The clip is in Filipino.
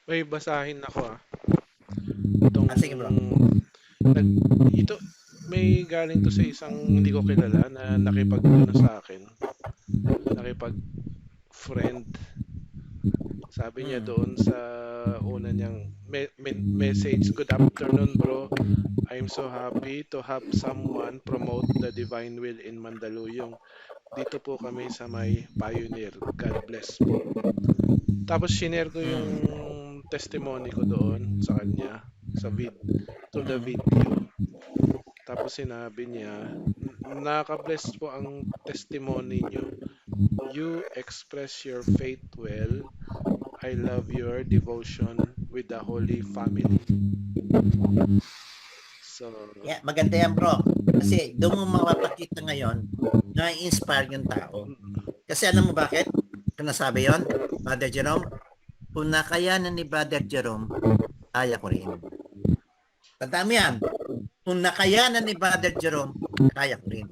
May basahin ako ah. Itong Sige bro. nag ito may galing to sa isang hindi ko kilala na nakipag ano sa akin, nakipag friend. Sabi niya Mm. doon sa una niyang message, "Good afternoon, bro. I'm so happy to have someone promote the divine will in Mandaluyong. Dito po kami sa may Pioneer. God bless po." Tapos shinare ko yung Mm. testimony ko doon sa kanya sa to the Mm. video. Tapos sinabi niya, nakaka-bless po ang testimony niyo. You express your faith well. I love your devotion with the Holy Family. So, Yeah, maganda yan bro. Kasi doon mo mapapakita ngayon na inspire yung tao. Kasi alam mo bakit? Kung nasabi yon, Brother Jerome, kung nakayanan ni Brother Jerome, kaya ko rin. Tandaan mo yan. Kung nakayanan ni Brother Jerome, kaya ko rin.